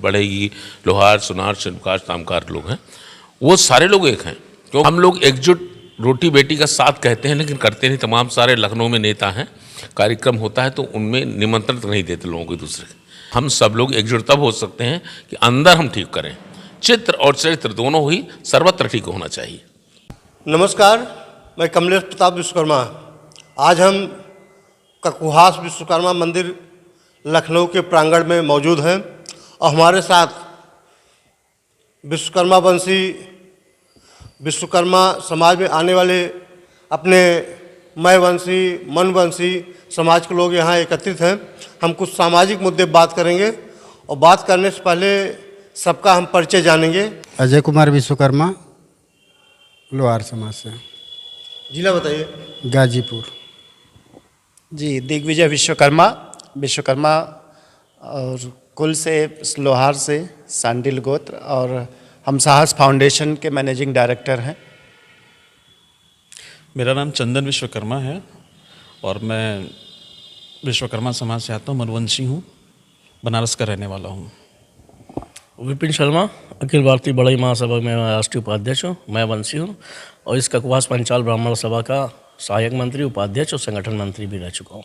बढ़ेगी, लोहार, सुनार, शिल्पकार, तामकार लोग हैं, वो सारे लोग एक हैं। क्यों हम लोग एकजुट रोटी बेटी का साथ कहते हैं लेकिन करते नहीं। तमाम सारे लखनऊ में नेता हैं, कार्यक्रम होता है तो उनमें निमंत्रण नहीं देते लोगों को दूसरे के। हम सब लोग एकजुट तब हो सकते हैं कि अंदर हम ठीक करें, चित्र और चरित्र दोनों ही सर्वत्र ठीक होना चाहिए। नमस्कार, मैं कमलेश प्रताप विश्वकर्मा। आज हम ककुहास विश्वकर्मा मंदिर लखनऊ के प्रांगण में मौजूद हैं और हमारे साथ विश्वकर्मा वंशी, विश्वकर्मा समाज में आने वाले अपने मैं वंशी, मन वंशी समाज के लोग यहाँ एकत्रित हैं। हम कुछ सामाजिक मुद्दे बात करेंगे और बात करने से पहले सबका हम परिचय जानेंगे। अजय कुमार विश्वकर्मा, लोहार समाज से। जिला बताइए। गाजीपुर। जी, दिग्विजय विश्वकर्मा, विश्वकर्मा और कुल से लोहार से, सांडिल गोत्र, और हम साहस फाउंडेशन के मैनेजिंग डायरेक्टर हैं। मेरा नाम चंदन विश्वकर्मा है और मैं विश्वकर्मा समाज से आता हूँ, मनुवंशी हूँ, बनारस का रहने वाला हूँ। विपिन शर्मा, अखिल भारतीय बड़ई महासभा में राष्ट्रीय उपाध्यक्ष हूँ, मैं वंशी हूँ और इस ककुहास पंचाल ब्राह्मण सभा का सहायक मंत्री, उपाध्यक्ष और संगठन मंत्री भी रह चुका हूँ।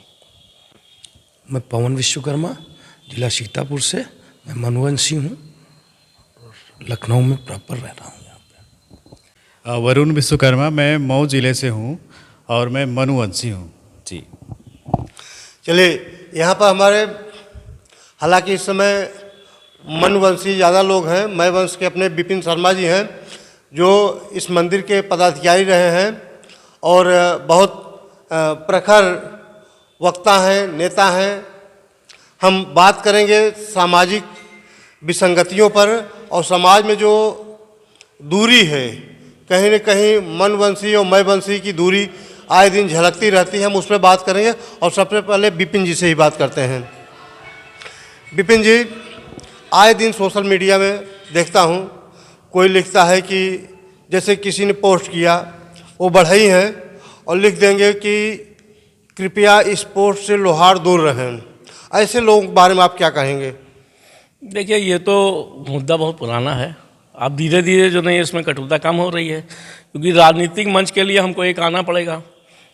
मैं पवन विश्वकर्मा, जिला सीतापुर से, मैं मनुवंशी हूँ, लखनऊ में प्रॉपर रह रहा हूँ यहाँ पे। वरुण विश्वकर्मा, मैं मऊ जिले से हूँ और मैं मनुवंशी हूँ जी। चलिए, यहाँ पर हमारे हालांकि इस समय मनवंशी ज़्यादा लोग हैं। मैं वंश के अपने विपिन शर्मा जी हैं जो इस मंदिर के पदाधिकारी रहे हैं और बहुत प्रखर वक्ता हैं, नेता हैं। हम बात करेंगे सामाजिक विसंगतियों पर और समाज में जो दूरी है, कहीं न कहीं मनवंशी और मैं वंशी की दूरी आए दिन झलकती रहती है। हम उस पर बात करेंगे और सबसे पहले विपिन जी से ही बात करते हैं। विपिन जी, आए दिन सोशल मीडिया में देखता हूँ, कोई लिखता है कि जैसे किसी ने पोस्ट किया, वो बढ़ई हैं और लिख देंगे कि कृपया इस पोस्ट से लोहार दूर रहें। ऐसे लोगों के बारे में आप क्या कहेंगे? देखिए, ये तो मुद्दा बहुत पुराना है। अब धीरे धीरे जो नहीं इसमें कटुता कम हो रही है, क्योंकि राजनीतिक मंच के लिए हमको एक आना पड़ेगा।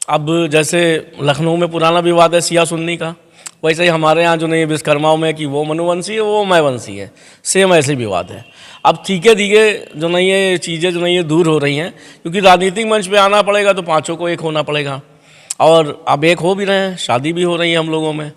अब जैसे लखनऊ में पुराना विवाद है सिया सुन्नी का, वैसे ही हमारे यहाँ जो नहीं विश्वकर्माओं में कि वो मनुवंशी है, वो मैं वंशी है, सेम ऐसे विवाद है। अब धीरे धीरे जो नहीं ये चीज़ें जो नहीं ये दूर हो रही हैं, क्योंकि राजनीतिक मंच पे आना पड़ेगा तो पांचों को एक होना पड़ेगा और अब एक हो भी रहे हैं, शादी भी हो रही है हम लोगों में।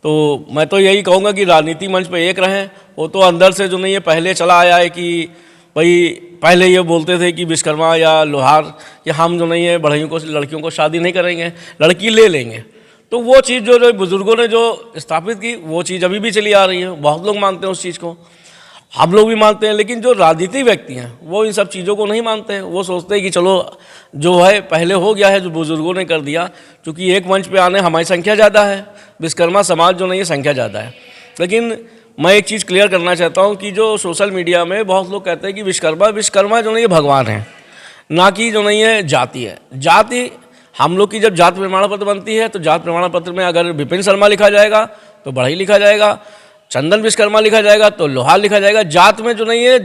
तो मैं तो यही कहूँगा कि राजनीतिक मंच पे एक रहें। वो तो अंदर से जो नहीं ये पहले चला आया है कि भाई पहले ये बोलते थे कि विश्वकर्मा या लोहार कि हम जो नहीं है बढ़इयों को, लड़कियों को शादी नहीं करेंगे, लड़की ले लेंगे। तो वो चीज़ जो बुज़ुर्गों ने जो स्थापित की, वो चीज़ अभी भी चली आ रही है। बहुत लोग मानते हैं उस चीज़ को, हम लोग भी मानते हैं, लेकिन जो राजनीतिक व्यक्ति हैं वो इन सब चीज़ों को नहीं मानते हैं। वो सोचते हैं कि चलो जो है पहले हो गया है, जो बुज़ुर्गों ने कर दिया। क्योंकि एक मंच पे आने हमारी संख्या ज़्यादा है, विश्वकर्मा समाज जो नहीं है संख्या ज़्यादा है। लेकिन मैं एक चीज़ क्लियर करना चाहता हूँ कि जो सोशल मीडिया में बहुत लोग कहते हैं कि विश्वकर्मा जो नहीं है भगवान है, ना कि जो नहीं है जाति है। जाति हम लोग की जब जात प्रमाण पत्र बनती है तो जात प्रमाण पत्र में अगर विपिन शर्मा लिखा जाएगा तो बढ़ई लिखा जाएगा, चंदन विश्वकर्मा लिखा जाएगा तो लोहार लिखा जाएगा। जात में जो नहीं है,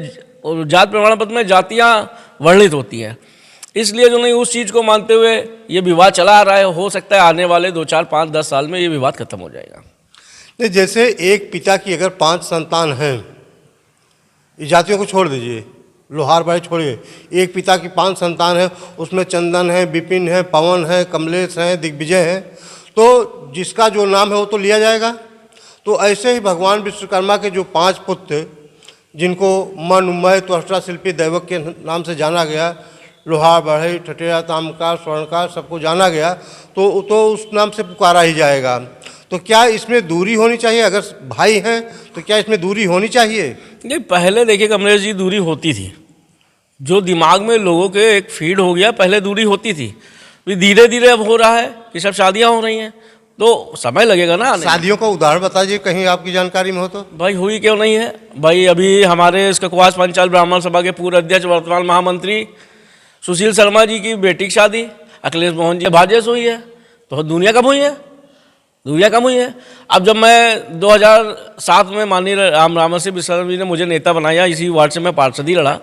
जात प्रमाण पत्र में जातियाँ वर्णित होती हैं। इसलिए जो नहीं उस चीज़ को मानते हुए ये विवाद चला आ रहा है। हो सकता है आने वाले 2, 4, 5, 10 साल में ये विवाद खत्म हो जाएगा। नहीं, जैसे एक पिता की अगर 5 संतान हैं, इस जातियों को छोड़ दीजिए, लोहार भाई छोड़िए, एक पिता की 5 संतान है, उसमें चंदन है, विपिन है, पवन है, कमलेश है, दिग्विजय है, तो जिसका जो नाम है वो तो लिया जाएगा। तो ऐसे ही भगवान विश्वकर्मा के जो 5 पुत्र थे, जिनको मन, मय, त्वष्टा, शिल्पी, दैवक के नाम से जाना गया, लोहार, बढ़ई, ठठेरा, ताम्रकार, स्वर्णकार, सबको जाना गया, तो उस नाम से पुकारा ही जाएगा। तो क्या इसमें दूरी होनी चाहिए? अगर भाई हैं तो क्या इसमें दूरी होनी चाहिए? नहीं, पहले देखिए कमलेश जी, दूरी होती थी। जो दिमाग में लोगों के एक फीड हो गया, पहले दूरी होती थी। धीरे धीरे अब हो रहा है कि सब शादियां हो रही हैं, तो समय लगेगा ना। शादियों का उदाहरण बताइए कहीं आपकी जानकारी में हो तो। भाई हुई क्यों नहीं है भाई? अभी हमारे इस ककुहास पंचाल ब्राह्मण सभा के पूर्व अध्यक्ष, वर्तमान महामंत्री सुशील शर्मा जी की बेटी की शादी अखिलेश मोहन जी भाजे से हुई है। तो दुनिया कब हुई है? दूरियाँ कम हुई हैं। अब जब मैं 2007 में माननीय रामसी विश्वकर्मा जी ने मुझे नेता बनाया, इसी वार्ड से मैं पार्षद ही लड़ा,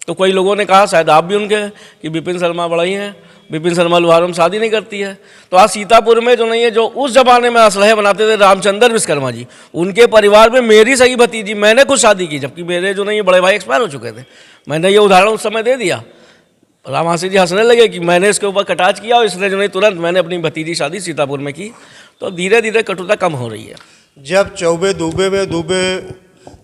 तो कई लोगों ने कहा, शायद आप भी उनके, कि विपिन शर्मा बड़ा ही हैं, विपिन शर्मा लोहारों में शादी नहीं करती है। तो आज सीतापुर में जो नहीं है, जो उस जमाने में असलहे बनाते थे रामचंद्र विश्वकर्मा जी, उनके परिवार में मेरी सगी भतीजी, मैंने खुद शादी की, जबकि मेरे जो नहीं है बड़े भाई एक्सपायर हो चुके थे। मैंने ये उदाहरण उस समय दे दिया। रामासी जी हंसने लगे कि मैंने इसके ऊपर कटाच किया, और इसने जो नहीं तुरंत मैंने अपनी भतीजी शादी सीतापुर में की। तो धीरे धीरे कटुता कम हो रही है। जब चौबे दूबे में दूबे,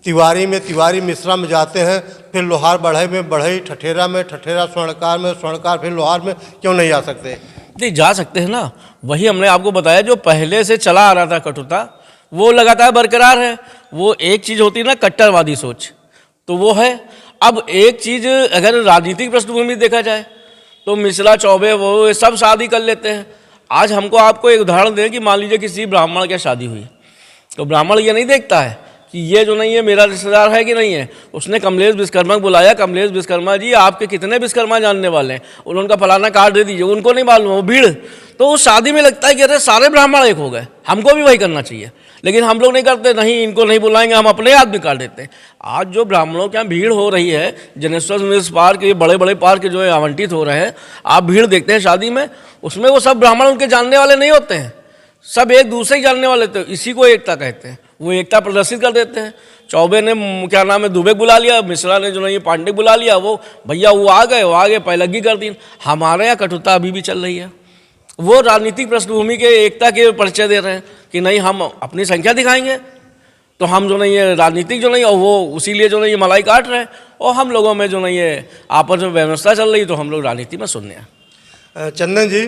तिवारी में तिवारी, मिश्रा में जाते हैं, फिर लोहार बढ़ई में बढ़ई, ठठेरा में ठठेरा, स्वर्णकार में स्वर्णकार, फिर लोहार में क्यों नहीं आ सकते? नहीं, जा सकते हैं ना। वही हमने आपको बताया, जो पहले से चला आ रहा था कटुता, वो लगातार बरकरार है। वो एक चीज़ होती है ना, कट्टरवादी सोच, तो वो है। अब एक चीज़ अगर राजनीतिक पृष्ठभूमि देखा जाए तो मिश्रा, चौबे, वो सब शादी कर लेते हैं। आज हमको आपको एक उदाहरण दें कि मान लीजिए किसी ब्राह्मण की शादी हुई, तो ब्राह्मण ये नहीं देखता है कि ये जो नहीं है मेरा रिश्तेदार है कि नहीं है। उसने कमलेश विश्वकर्मा को बुलाया, कमलेश विश्वकर्मा जी आपके कितने विश्वकर्मा जानने वाले हैं, उन्होंने फलाना कार्ड दे दीजिए, उनको नहीं मालूम, वो भीड़। तो उस शादी में लगता है कि अरे सारे ब्राह्मण एक हो गए, हमको भी वही करना चाहिए, लेकिन हम लोग नहीं करते, नहीं इनको नहीं बुलाएंगे, हम अपने आदमी काट देते हैं। आज जो ब्राह्मणों के यहाँ भीड़ हो रही है, जनेश्वर मिल्स पार्क, ये बड़े बड़े पार्क जो है आवंटित हो रहे हैं, आप भीड़ देखते हैं शादी में, उसमें वो सब ब्राह्मण उनके जानने वाले नहीं होते हैं, सब एक दूसरे ही जानने वाले थे। इसी को एकता कहते हैं, वो एकता प्रदर्शित कर देते हैं। चौबे ने क्या नाम है दुबे बुला लिया, मिश्रा ने जो नहीं पांडे बुला लिया, वो भैया वो आ गए पैलगी कर दी। हमारे यहाँ कटुता अभी भी चल रही है। वो राजनीतिक पृष्ठभूमि के एकता के परिचय दे रहे हैं कि नहीं हम अपनी संख्या दिखाएंगे, तो हम जो नहीं है राजनीतिक जो नहीं, और वो उसी लिए जो नहीं मलाई काट रहे हैं, और हम लोगों में जो नहीं है आपस में व्यवस्था चल रही, तो हम लोग राजनीति में सुनने हैं। चंदन जी,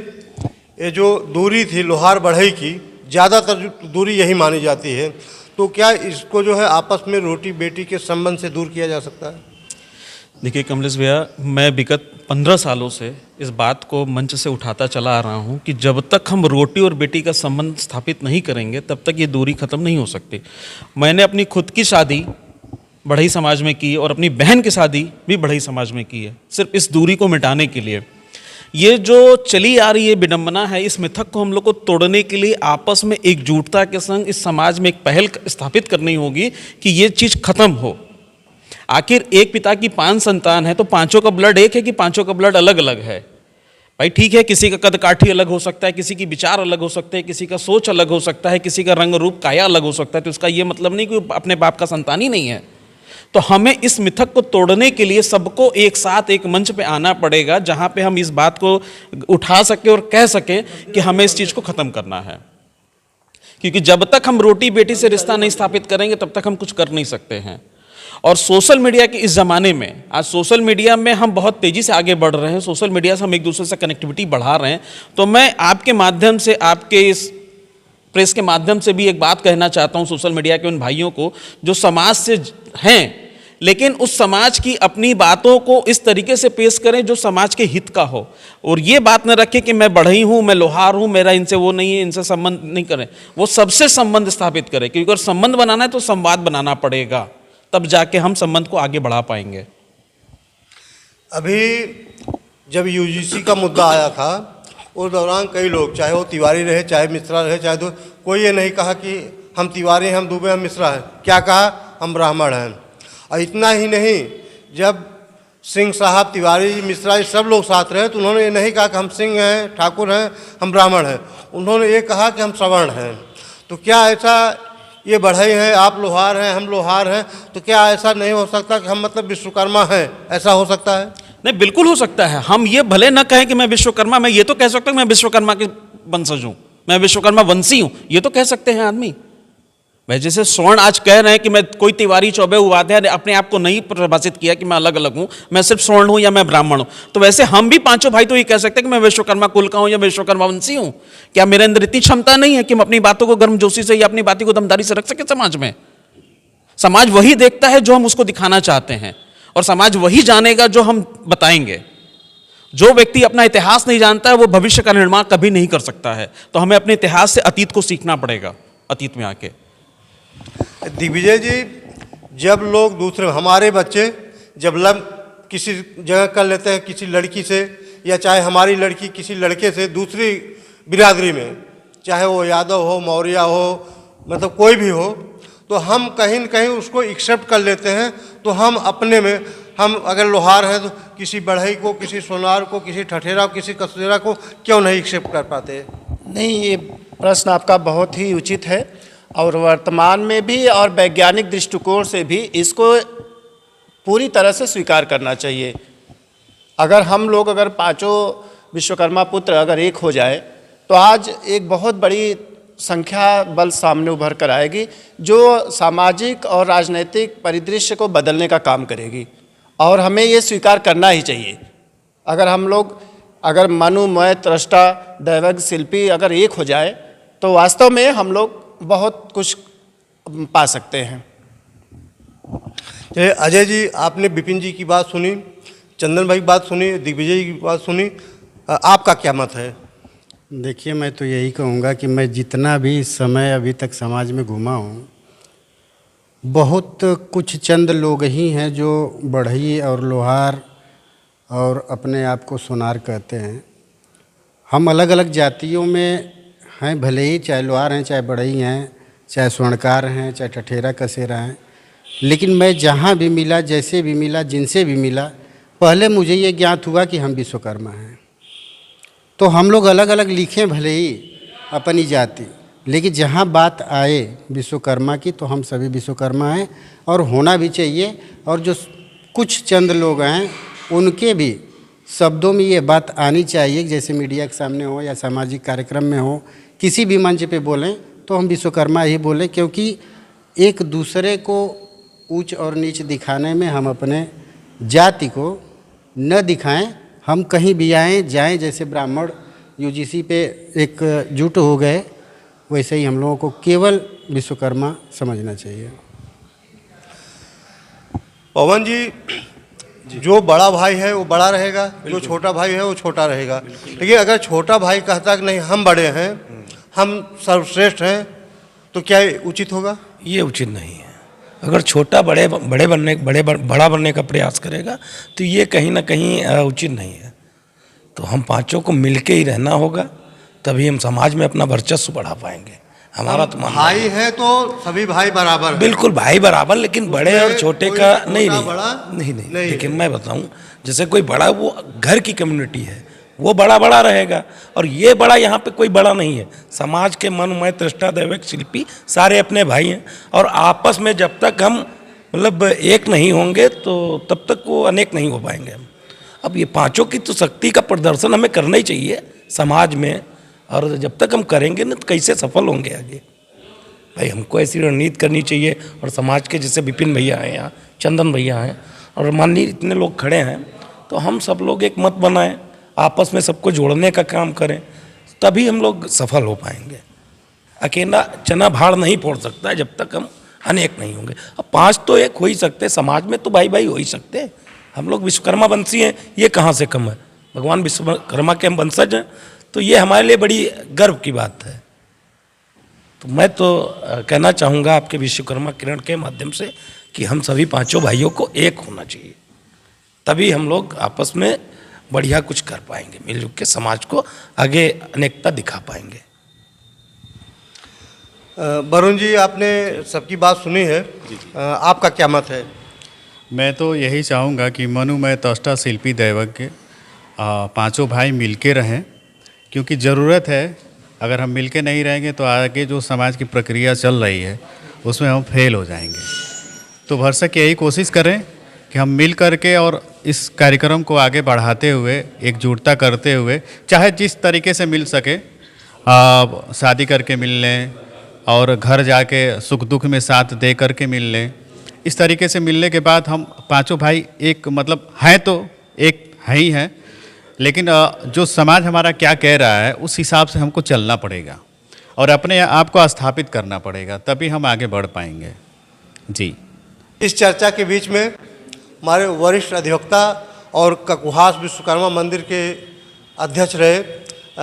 ये जो दूरी थी लोहार बढ़ई की, ज़्यादातर दूरी यही मानी जाती है, तो क्या इसको जो है आपस में रोटी बेटी के संबंध से दूर किया जा सकता है? देखिए कमलेश भैया, मैं विगत 15 सालों से इस बात को मंच से उठाता चला आ रहा हूं कि जब तक हम रोटी और बेटी का संबंध स्थापित नहीं करेंगे तब तक ये दूरी खत्म नहीं हो सकती। मैंने अपनी खुद की शादी बढ़ई समाज में की और अपनी बहन की शादी भी बढ़ई समाज में की है, सिर्फ इस दूरी को मिटाने के लिए। ये जो चली आ रही है विडंबना है, इस मिथक को हम लोग को तोड़ने के लिए आपस में एकजुटता के संग इस समाज में एक पहल स्थापित करनी होगी कि ये चीज़ खत्म हो। आखिर एक पिता की 5 संतान है तो पांचों का ब्लड एक है कि पांचों का ब्लड अलग अलग है? भाई ठीक है, किसी का कद काठी अलग हो सकता है, किसी की विचार अलग हो सकते हैं, किसी का सोच अलग हो सकता है, किसी का रंग रूप काया अलग हो सकता है, तो इसका ये मतलब नहीं कि अपने बाप का संतान ही नहीं है। तो हमें इस मिथक को तोड़ने के लिए सबको एक साथ एक मंच पे आना पड़ेगा, जहां पे हम इस बात को उठा सके और कह सके कि हमें इस चीज़ को ख़त्म करना है। क्योंकि जब तक हम रोटी बेटी से रिश्ता नहीं स्थापित करेंगे तब तक हम कुछ कर नहीं सकते हैं। और सोशल मीडिया के इस ज़माने में, आज सोशल मीडिया में हम बहुत तेज़ी से आगे बढ़ रहे हैं, सोशल मीडिया से हम एक दूसरे से कनेक्टिविटी बढ़ा रहे हैं। तो मैं आपके माध्यम से, आपके इस प्रेस के माध्यम से भी एक बात कहना चाहता हूं सोशल मीडिया के उन भाइयों को जो समाज से हैं, लेकिन उस समाज की अपनी बातों को इस तरीके से पेश करें जो समाज के हित का हो, और ये बात न रखें कि मैं बढ़ई हूँ, मैं लोहार हूँ, मेरा इनसे वो नहीं है, इनसे संबंध नहीं करें। वो सबसे संबंध स्थापित करें, क्योंकि अगर संबंध बनाना है तो संवाद बनाना पड़ेगा, तब जाके हम संबंध को आगे बढ़ा पाएंगे। अभी जब यूजीसी का मुद्दा आया था उस दौरान कई लोग, चाहे वो तिवारी रहे, चाहे मिश्रा रहे, चाहे तो कोई ये नहीं कहा कि हम तिवारी हैं, हम दुबे, हम मिश्रा हैं। क्या कहा? हम ब्राह्मण हैं। और इतना ही नहीं, जब सिंह साहब, तिवारी, मिश्रा सब लोग साथ रहे तो उन्होंने ये नहीं कहा कि हम सिंह हैं, ठाकुर हैं, हम ब्राह्मण हैं। उन्होंने ये कहा कि हम सवर्ण हैं। तो क्या ऐसा, ये बढ़ई हैं, आप लोहार हैं, हम लोहार हैं, तो क्या ऐसा नहीं हो सकता कि हम मतलब विश्वकर्मा हैं? ऐसा हो सकता है? नहीं, बिल्कुल हो सकता है। हम ये भले न कहें कि मैं विश्वकर्मा, मैं ये तो कह सकता हूँ मैं विश्वकर्मा के वंशज हूँ, मैं विश्वकर्मा वंशी हूँ, ये तो कह सकते हैं आदमी। वह जैसे स्वर्ण आज कह रहे हैं कि मैं कोई तिवारी, चौबे, उपाध्याय अपने आप को नहीं परिभाषित किया कि मैं अलग अलग हूँ, मैं सिर्फ स्वर्ण हूँ या मैं ब्राह्मण हूँ, तो वैसे हम भी पांचों भाई तो ये कह सकते हैं कि मैं विश्वकर्मा कुल का हूँ या विश्वकर्मा वंशी हूँ। क्या मेरे अंदर इतनी क्षमता नहीं है कि हम अपनी बातों को गर्मजोशी से या अपनी बातों को दमदारी से रख सके समाज में? समाज वही देखता है जो हम उसको दिखाना चाहते हैं, और समाज वही जानेगा जो हम बताएंगे। जो व्यक्ति अपना इतिहास नहीं जानता है वो भविष्य का निर्माण कभी नहीं कर सकता है। तो हमें अपने इतिहास से अतीत को सीखना पड़ेगा, अतीत में आके। दिग्विजय जी, जब लोग दूसरे, हमारे बच्चे जब किसी जगह कर लेते हैं किसी लड़की से, या चाहे हमारी लड़की किसी लड़के से दूसरी बिरादरी में, चाहे वो यादव हो, मौर्य हो, मतलब कोई भी हो, तो हम कहीं न कहीं उसको एक्सेप्ट कर लेते हैं। तो हम अपने में, हम अगर लोहार हैं तो किसी बढ़ई को, किसी सोनार को, किसी ठठेरा को, किसी कसेरा को क्यों नहीं एक्सेप्ट कर पाते? नहीं, ये प्रश्न आपका बहुत ही उचित है और वर्तमान में भी और वैज्ञानिक दृष्टिकोण से भी इसको पूरी तरह से स्वीकार करना चाहिए। अगर हम लोग, अगर पांचों विश्वकर्मा पुत्र अगर एक हो जाए तो आज एक बहुत बड़ी संख्या बल सामने उभर कर आएगी जो सामाजिक और राजनीतिक परिदृश्य को बदलने का काम करेगी, और हमें ये स्वीकार करना ही चाहिए। अगर हम लोग, अगर मनु, मैं, त्रष्टा, दैवज्ञ, शिल्पी अगर एक हो जाए तो वास्तव में हम लोग बहुत कुछ पा सकते हैं। चलिए अजय जी, आपने विपिन जी की बात सुनी, चंदन भाई की बात सुनी, दिग्विजय जी की बात सुनी, आपका क्या मत है? देखिए, मैं तो यही कहूँगा कि मैं जितना भी समय अभी तक समाज में घूमा हूँ, बहुत कुछ चंद लोग ही हैं जो बढ़ई और लोहार और अपने आप को सोनार कहते हैं। हम अलग अलग जातियों में हैं, भले ही चाहे लोहार हैं, चाहे बढ़ई हैं, चाहे स्वर्णकार हैं, चाहे ठठेरा कसेरा हैं, लेकिन मैं जहाँ भी मिला, जैसे भी मिला, जिनसे भी मिला, पहले मुझे ये ज्ञात हुआ कि हम विश्वकर्मा हैं। तो हम लोग अलग अलग लिखें भले ही अपनी जाति, लेकिन जहाँ बात आए विश्वकर्मा की तो हम सभी विश्वकर्मा हैं और होना भी चाहिए। और जो कुछ चंद लोग हैं उनके भी शब्दों में ये बात आनी चाहिए, जैसे मीडिया के सामने हो या सामाजिक कार्यक्रम में हो, किसी भी मंच पे बोलें तो हम विश्वकर्मा ही बोलें, क्योंकि एक दूसरे को ऊंच और नीच दिखाने में हम अपने जाति को न दिखाएं। हम कहीं भी आएँ जाएँ, जैसे ब्राह्मण यूजीसी पे एकजुट हो गए, वैसे ही हम लोगों को केवल विश्वकर्मा समझना चाहिए। पवन जी, जो बड़ा भाई है वो बड़ा रहेगा, जो छोटा भाई है वो छोटा रहेगा। लेकिन अगर छोटा भाई कहता कि नहीं हम बड़े हैं, हम सर्वश्रेष्ठ हैं, तो क्या उचित होगा? ये उचित नहीं है। अगर छोटा बड़ा बनने का प्रयास करेगा तो ये कहीं ना कहीं उचित नहीं है। तो हम पांचों को मिलके ही रहना होगा, तभी हम समाज में अपना वर्चस्व बढ़ा पाएंगे। हमारा तो मानना भाई है तो सभी भाई बराबर हैं। बिल्कुल भाई बराबर, लेकिन बड़े और छोटे का नहीं नहीं। लेकिन मैं बताऊं, जैसे कोई बड़ा, वो घर की कम्युनिटी है, वो बड़ा रहेगा, और ये बड़ा, यहाँ पे कोई बड़ा नहीं है। समाज के मन, मैं, त्रष्टा, दैवज्ञ, शिल्पी सारे अपने भाई हैं, और आपस में जब तक हम मतलब एक नहीं होंगे तो तब तक वो अनेक नहीं हो पाएंगे हम। अब ये पांचों की तो शक्ति का प्रदर्शन हमें करना ही चाहिए समाज में, और जब तक हम करेंगे ना तो कैसे सफल होंगे आगे। भाई हमको ऐसी रणनीति करनी चाहिए, और समाज के जैसे विपिन भैया हैं यहाँ, चंदन भैया हैं, और माननीय इतने लोग खड़े हैं, तो हम सब लोग एक मत बनाएं, आपस में सबको जोड़ने का काम करें, तभी हम लोग सफल हो पाएंगे। अकेला चना भाड़ नहीं फोड़ सकता है जब तक हम अनेक नहीं होंगे। अब पांच तो एक हो ही सकते, समाज में तो भाई भाई हो ही सकते। हम लोग विश्वकर्मा वंशी हैं, ये कहाँ से कम है? भगवान विश्वकर्मा के हम वंशज हैं, तो ये हमारे लिए बड़ी गर्व की बात है। तो मैं तो कहना चाहूँगा आपके विश्वकर्मा किरण के माध्यम से कि हम सभी पांचों भाइयों को एक होना चाहिए, तभी हम लोग आपस में बढ़िया कुछ कर पाएंगे, मिलजुल के समाज को आगे अनेकता दिखा पाएंगे। वरुण जी, आपने सबकी बात सुनी है, आपका क्या मत है? मैं तो यही चाहूँगा कि मनु, मैं, त्रष्टा, शिल्पी, दैवज्ञ पांचों भाई मिलके रहें, क्योंकि ज़रूरत है। अगर हम मिलके नहीं रहेंगे तो आगे जो समाज की प्रक्रिया चल रही है उसमें हम फेल हो जाएंगे। तो भरसक यही कोशिश करें कि हम मिल करके और इस कार्यक्रम को आगे बढ़ाते हुए, एकजुटता करते हुए, चाहे जिस तरीके से मिल सके, शादी करके मिल लें और घर जाके सुख दुख में साथ दे करके मिल लें। इस तरीके से मिलने के बाद हम पांचों भाई एक, मतलब हैं तो एक है ही हैं, लेकिन जो समाज हमारा क्या कह रहा है उस हिसाब से हमको चलना पड़ेगा और अपने आप को स्थापित करना पड़ेगा, तभी हम आगे बढ़ पाएंगे। जी, इस चर्चा के बीच में हमारे वरिष्ठ अधिवक्ता और ककुहास विश्वकर्मा मंदिर के अध्यक्ष रहे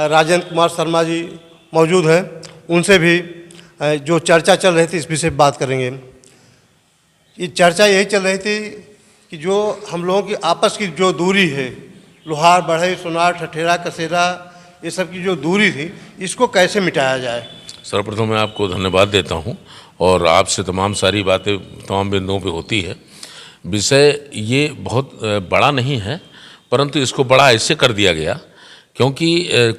राजेंद्र कुमार शर्मा जी मौजूद हैं। उनसे भी जो चर्चा चल रही थी इस विषय पर बात करेंगे। ये चर्चा यही चल रही थी कि जो हम लोगों की आपस की जो दूरी है, लोहार, बढ़ई, सोनार, ठठेरा, कसेरा, ये सब की जो दूरी थी, इसको कैसे मिटाया जाए? सर्वप्रथम मैं आपको धन्यवाद देता हूं और आपसे तमाम सारी बातें तमाम बिंदुओं पे होती है। विषय ये बहुत बड़ा नहीं है, परंतु इसको बड़ा ऐसे कर दिया गया क्योंकि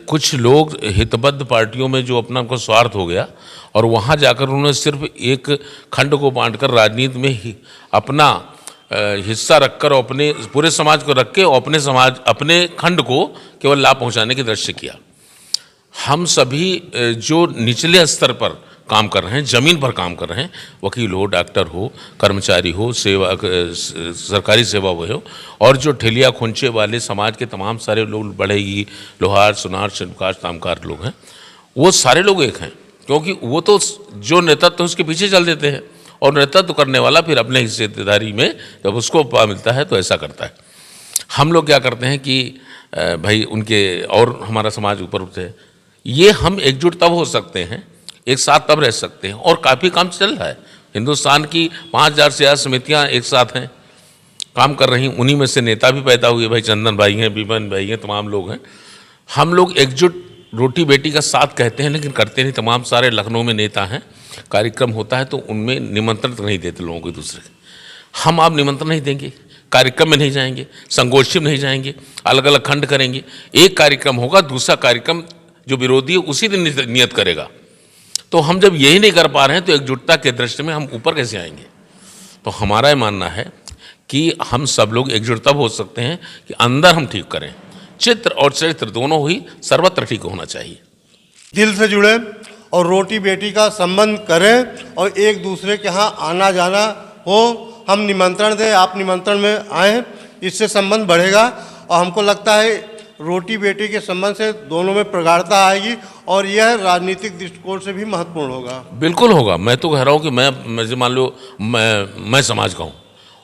कुछ लोग हितबद्ध पार्टियों में जो अपना उनका स्वार्थ हो गया और वहाँ जाकर उन्होंने सिर्फ एक खंड को बांटकर राजनीति में ही अपना हिस्सा रखकर और अपने पूरे समाज को रख के अपने खंड को केवल लाभ पहुँचाने की दृष्टि किया। हम सभी जो निचले स्तर पर काम कर रहे हैं, ज़मीन पर काम कर रहे हैं, वकील हो, डॉक्टर हो, कर्मचारी हो, सरकारी सेवा हो, और जो ठेलिया खोंचे वाले समाज के तमाम सारे लोग, बढ़ई, लोहार, सुनार, शिल्पकार, तामकार लोग हैं, वो सारे लोग एक हैं। क्योंकि वो तो जो नेतृत्व उसके पीछे चल देते हैं और नेतृत्व करने वाला फिर अपने हिस्सेदारी में जब उसको मिलता है तो ऐसा करता है। हम लोग क्या करते हैं कि भाई उनके और हमारा समाज ऊपर उठते हैं। ये हम एकजुट तब हो सकते हैं, एक साथ तब रह सकते हैं, और काफ़ी काम चल रहा है। हिंदुस्तान की 5000 से ज़्यादा समितियाँ एक साथ हैं, काम कर रही। उन्हीं में से नेता भी पैदा हुए, भाई चंदन भाई हैं, विमन भाई हैं, तमाम लोग हैं। हम लोग एकजुट रोटी बेटी का साथ कहते हैं लेकिन करते नहीं। तमाम सारे लखनऊ में नेता हैं, कार्यक्रम होता है तो उनमें निमंत्रण तो नहीं देते लोगों को दूसरे के। हम आप निमंत्रण नहीं देंगे, कार्यक्रम में नहीं जाएंगे, संगोष्ठी में नहीं जाएंगे, अलग अलग खंड करेंगे। एक कार्यक्रम होगा, दूसरा कार्यक्रम जो विरोधी है उसी दिन नियत करेगा। तो हम जब यही नहीं कर पा रहे हैं तो एकजुटता के दृष्टि में हम ऊपर कैसे आएंगे? तो हमारा ये मानना है कि हम सब लोग एकजुट तब हो सकते हैं कि अंदर हम ठीक करें। चित्र और चरित्र दोनों ही सर्वत्र ठीक होना चाहिए। दिल से जुड़े और रोटी बेटी का संबंध करें और एक दूसरे के यहाँ आना जाना हो। हम निमंत्रण दें, आप निमंत्रण में आएँ, इससे संबंध बढ़ेगा। और हमको लगता है रोटी बेटी के संबंध से दोनों में प्रगाढ़ता आएगी और यह राजनीतिक दृष्टिकोण से भी महत्वपूर्ण होगा। बिल्कुल होगा। मैं तो कह रहा हूँ कि मैं मान लो मैं समाज का हूँ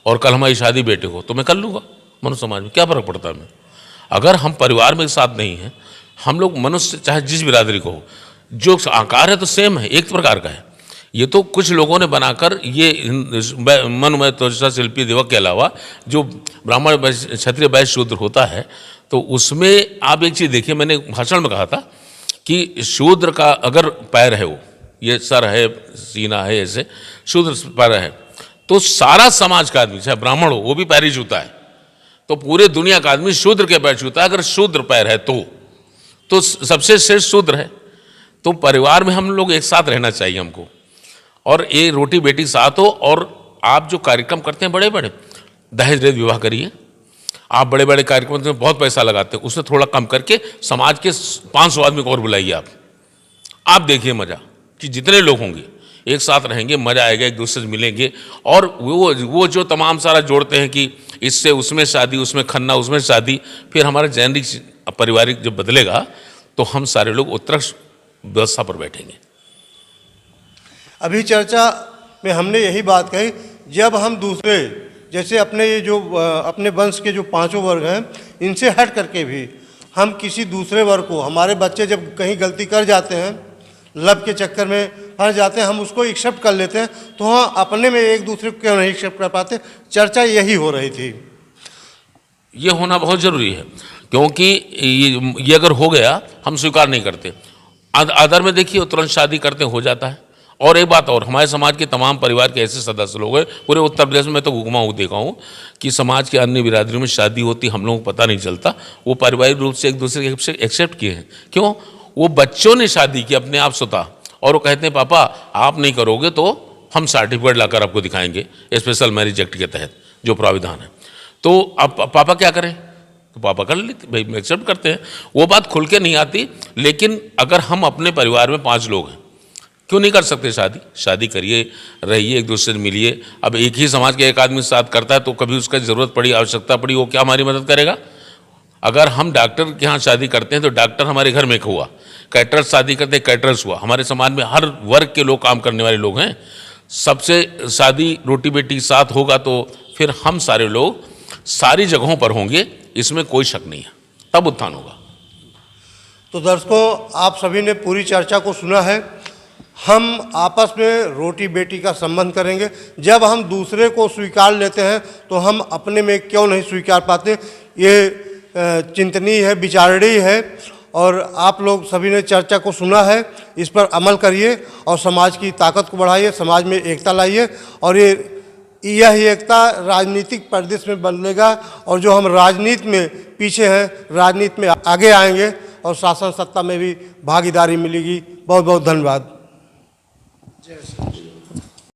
और कल हमारी शादी बेटे को तो मैं कर लूँगा मनुष्य समाज में, क्या फ़र्क पड़ता है? मैं अगर हम परिवार में साथ नहीं हैं, हम लोग मनुष्य चाहे जिस बिरादरी को हो, जो आकार है तो सेम है, एक प्रकार का है। ये तो कुछ लोगों ने बनाकर ये मनुमय त्वचा शिल्पी देवक के अलावा जो ब्राह्मण क्षत्रिय वैश्य शूद्र होता है, तो उसमें आप एक चीज़ देखिए, मैंने भाषण में कहा था कि शूद्र का अगर पैर है, वो ये सर है, सीना है, ऐसे शूद्र पैर है, तो सारा समाज का आदमी चाहे ब्राह्मण हो वो भी पैर ही छूता है। तो पूरे दुनिया का आदमी शूद्र के पैर छूता है। अगर शूद्र पैर है तो सबसे श्रेष्ठ शूद्र है। तो परिवार में हम लोग एक साथ रहना चाहिए हमको, और ये रोटी बेटी साथ हो। और आप जो कार्यक्रम करते हैं बड़े बड़े, दहेज रहित विवाह करिए। आप बड़े बड़े कार्यक्रम में बहुत पैसा लगाते हैं, उससे थोड़ा कम करके समाज के 500 आदमी को और बुलाइए। आप देखिए मज़ा, कि जितने लोग होंगे एक साथ रहेंगे, मज़ा आएगा, एक दूसरे से मिलेंगे। और वो जो तमाम सारा जोड़ते हैं कि इससे उसमें शादी, उसमें खन्ना, उसमें शादी, फिर हमारा जेनरिक पारिवारिक जब बदलेगा तो हम सारे लोग उत्कृष्ट व्यवस्था पर बैठेंगे। अभी चर्चा में हमने यही बात कही, जब हम दूसरे जैसे अपने ये जो अपने वंश के जो 5 वर्ग हैं, इनसे हट करके भी हम किसी दूसरे वर्ग को, हमारे बच्चे जब कहीं गलती कर जाते हैं, लब के चक्कर में फंस जाते हैं, हम उसको एक्सेप्ट कर लेते हैं, तो हाँ अपने में एक दूसरे को क्यों नहीं एक्सेप्ट कर पाते? चर्चा यही हो रही थी। ये होना बहुत ज़रूरी है, क्योंकि ये अगर हो गया, हम स्वीकार नहीं करते। आदर में देखिए तुरंत शादी करते हो जाता है। और एक बात और, हमारे समाज के तमाम परिवार के ऐसे सदस्य लोग हैं, पूरे उत्तर प्रदेश में तो घुमा हूँ, देखा हूँ कि समाज के अन्य बिरादरियों में शादी होती, हम लोगों को पता नहीं चलता। वो पारिवारिक रूप से एक दूसरे के एक्सेप्ट किए हैं। क्यों? वो बच्चों ने शादी की अपने आप स्वतः, और वो कहते हैं पापा आप नहीं करोगे तो हम सर्टिफिकेट लाकर आपको दिखाएंगे, स्पेशल मैरिज एक्ट के तहत जो प्राविधान है। तो अब पापा क्या करें? तो पापा कर लेते, भाई एक्सेप्ट करते हैं। वो बात खुल के नहीं आती। लेकिन अगर हम अपने परिवार में 5 लोग हैं, क्यों नहीं कर सकते शादी? शादी करिए, रहिए, एक दूसरे से मिलिए। अब एक ही समाज के एक आदमी साथ करता है तो कभी उसका ज़रूरत पड़ी, आवश्यकता पड़ी, वो क्या हमारी मदद करेगा? अगर हम डॉक्टर के यहाँ शादी करते हैं तो डॉक्टर हमारे घर में हुआ, कैटरर्स शादी करते हैं, कैटरर्स हुआ। हमारे समाज में हर वर्ग के लोग काम करने वाले लोग हैं। सबसे शादी रोटी बेटी साथ होगा तो फिर हम सारे लोग सारी जगहों पर होंगे, इसमें कोई शक नहीं है, तब उत्थान होगा। तो दर्शकों, आप सभी ने पूरी चर्चा को सुना है। हम आपस में रोटी बेटी का संबंध करेंगे। जब हम दूसरे को स्वीकार लेते हैं तो हम अपने में क्यों नहीं स्वीकार पाते? ये चिंतनीय है, विचारणीय है। और आप लोग सभी ने चर्चा को सुना है, इस पर अमल करिए और समाज की ताकत को बढ़ाइए, समाज में एकता लाइए और यह एकता राजनीतिक परिदृश्य में बदलेगा और जो हम राजनीति में पीछे हैं, राजनीति में आगे आएंगे और शासन सत्ता में भी भागीदारी मिलेगी। बहुत बहुत धन्यवाद।